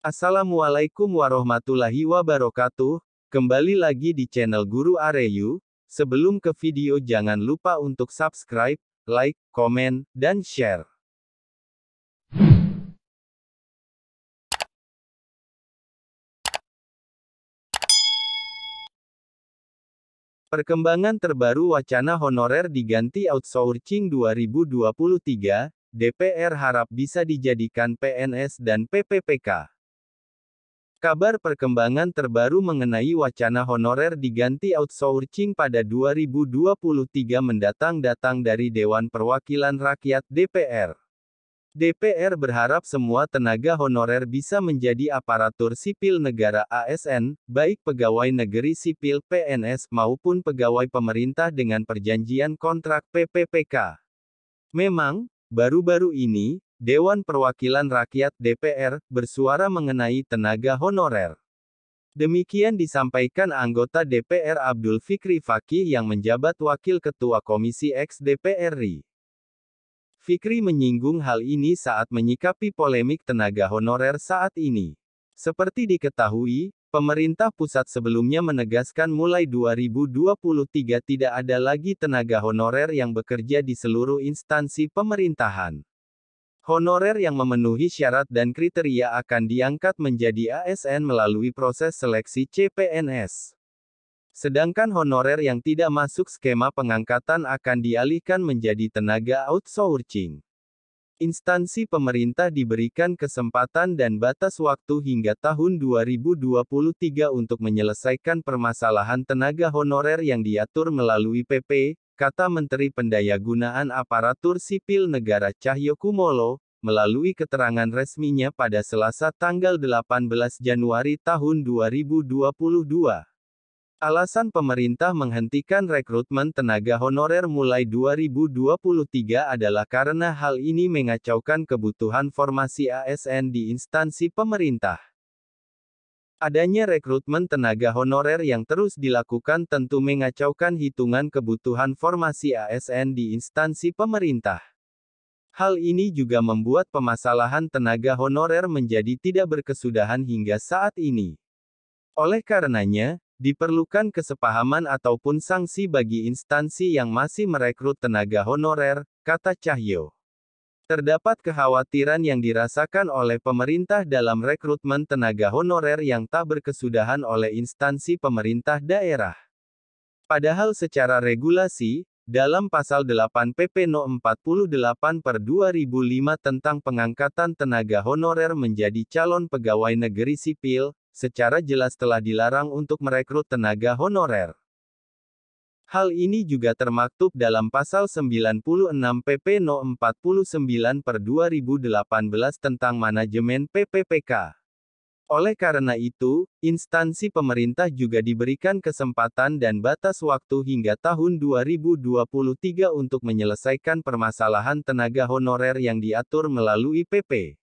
Assalamualaikum warahmatullahi wabarakatuh. Kembali lagi di channel Guru Areyu. Sebelum ke video jangan lupa untuk subscribe, like, komen, dan share. Perkembangan terbaru wacana honorer diganti outsourcing 2023, DPR harap bisa dijadikan PNS dan PPPK. Kabar perkembangan terbaru mengenai wacana honorer diganti outsourcing pada 2023 mendatang datang dari Dewan Perwakilan Rakyat (DPR). DPR berharap semua tenaga honorer bisa menjadi aparatur sipil negara (ASN), baik pegawai negeri sipil (PNS) maupun pegawai pemerintah dengan perjanjian kontrak (PPPK). Memang, baru-baru ini, Dewan Perwakilan Rakyat (DPR) bersuara mengenai tenaga honorer. Demikian disampaikan anggota DPR Abdul Fikri Fakih yang menjabat Wakil Ketua Komisi X DPR RI. Fikri menyinggung hal ini saat menyikapi polemik tenaga honorer saat ini. Seperti diketahui, pemerintah pusat sebelumnya menegaskan mulai 2023 tidak ada lagi tenaga honorer yang bekerja di seluruh instansi pemerintahan. Honorer yang memenuhi syarat dan kriteria akan diangkat menjadi ASN melalui proses seleksi CPNS. Sedangkan honorer yang tidak masuk skema pengangkatan akan dialihkan menjadi tenaga outsourcing. Instansi pemerintah diberikan kesempatan dan batas waktu hingga tahun 2023 untuk menyelesaikan permasalahan tenaga honorer yang diatur melalui PP, kata Menteri Pendayagunaan Aparatur Sipil Negara Cahyokumolo, melalui keterangan resminya pada Selasa tanggal 18 Januari tahun 2022. Alasan pemerintah menghentikan rekrutmen tenaga honorer mulai 2023 adalah karena hal ini mengacaukan kebutuhan formasi ASN di instansi pemerintah. Adanya rekrutmen tenaga honorer yang terus dilakukan tentu mengacaukan hitungan kebutuhan formasi ASN di instansi pemerintah. Hal ini juga membuat permasalahan tenaga honorer menjadi tidak berkesudahan hingga saat ini. Oleh karenanya, diperlukan kesepahaman ataupun sanksi bagi instansi yang masih merekrut tenaga honorer, kata Cahyo. Terdapat kekhawatiran yang dirasakan oleh pemerintah dalam rekrutmen tenaga honorer yang tak berkesudahan oleh instansi pemerintah daerah. Padahal secara regulasi, dalam Pasal 8 PP No 48/2005 tentang pengangkatan tenaga honorer menjadi calon pegawai negeri sipil, secara jelas telah dilarang untuk merekrut tenaga honorer. Hal ini juga termaktub dalam Pasal 96 PP No 49/2018 tentang manajemen PPPK. Oleh karena itu, instansi pemerintah juga diberikan kesempatan dan batas waktu hingga tahun 2023 untuk menyelesaikan permasalahan tenaga honorer yang diatur melalui PP.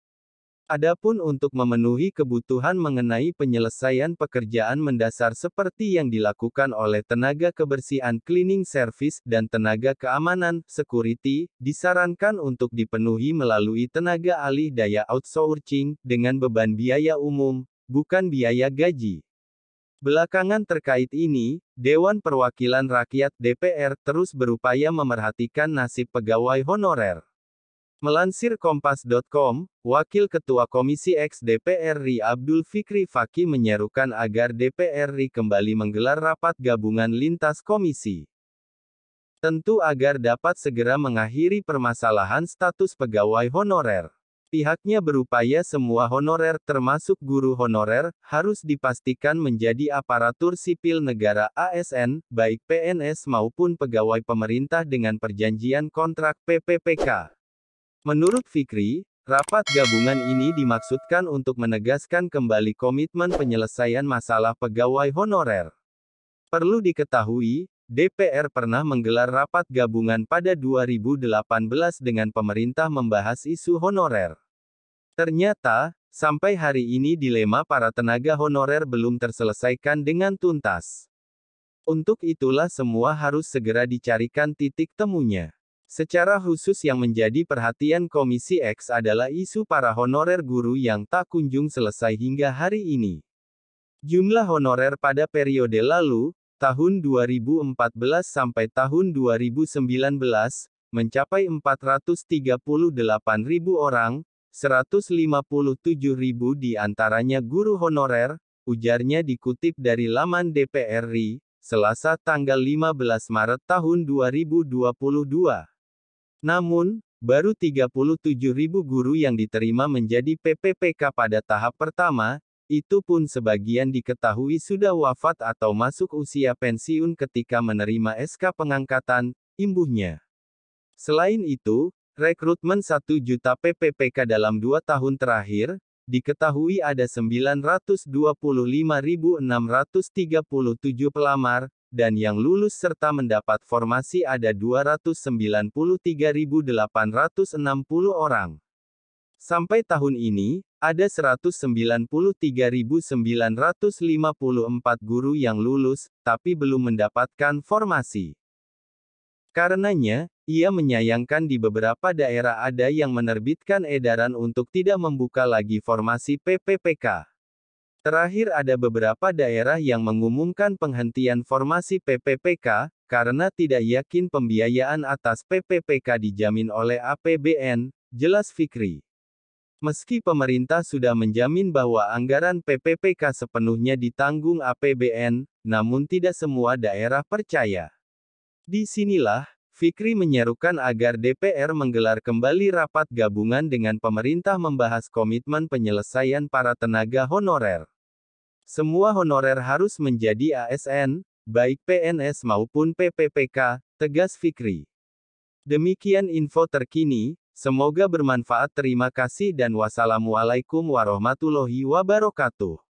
Adapun untuk memenuhi kebutuhan mengenai penyelesaian pekerjaan mendasar seperti yang dilakukan oleh tenaga kebersihan cleaning service dan tenaga keamanan security, disarankan untuk dipenuhi melalui tenaga alih daya outsourcing, dengan beban biaya umum, bukan biaya gaji. Belakangan terkait ini, Dewan Perwakilan Rakyat (DPR) terus berupaya memerhatikan nasib pegawai honorer. Melansir Kompas.com, Wakil Ketua Komisi X DPR RI Abdul Fikri Fakih menyerukan agar DPR RI kembali menggelar rapat gabungan lintas komisi. Tentu agar dapat segera mengakhiri permasalahan status pegawai honorer. Pihaknya berupaya semua honorer, termasuk guru honorer, harus dipastikan menjadi aparatur sipil negara ASN, baik PNS maupun pegawai pemerintah dengan perjanjian kontrak PPPK. Menurut Fikri, rapat gabungan ini dimaksudkan untuk menegaskan kembali komitmen penyelesaian masalah pegawai honorer. Perlu diketahui, DPR pernah menggelar rapat gabungan pada 2018 dengan pemerintah membahas isu honorer. Ternyata, sampai hari ini dilema para tenaga honorer belum terselesaikan dengan tuntas. Untuk itulah semua harus segera dicarikan titik temunya. Secara khusus yang menjadi perhatian Komisi X adalah isu para honorer guru yang tak kunjung selesai hingga hari ini. Jumlah honorer pada periode lalu, tahun 2014 sampai tahun 2019, mencapai 438.000 orang, 157.000 di antaranya guru honorer, ujarnya dikutip dari laman DPR RI, Selasa tanggal 15 Maret tahun 2022. Namun, baru 37.000 guru yang diterima menjadi PPPK pada tahap pertama, itu pun sebagian diketahui sudah wafat atau masuk usia pensiun ketika menerima SK pengangkatan, imbuhnya. Selain itu, rekrutmen 1 juta PPPK dalam 2 tahun terakhir, diketahui ada 925.637 pelamar, dan yang lulus serta mendapat formasi ada 293.860 orang. Sampai tahun ini, ada 193.954 guru yang lulus, tapi belum mendapatkan formasi. Karenanya, ia menyayangkan di beberapa daerah ada yang menerbitkan edaran untuk tidak membuka lagi formasi PPPK. Terakhir ada beberapa daerah yang mengumumkan penghentian formasi PPPK, karena tidak yakin pembiayaan atas PPPK dijamin oleh APBN, jelas Fikri. Meski pemerintah sudah menjamin bahwa anggaran PPPK sepenuhnya ditanggung APBN, namun tidak semua daerah percaya. Di sinilah, Fikri menyerukan agar DPR menggelar kembali rapat gabungan dengan pemerintah membahas komitmen penyelesaian para tenaga honorer. Semua honorer harus menjadi ASN, baik PNS maupun PPPK, tegas Fikri. Demikian info terkini, semoga bermanfaat. Terima kasih dan wassalamualaikum warahmatullahi wabarakatuh.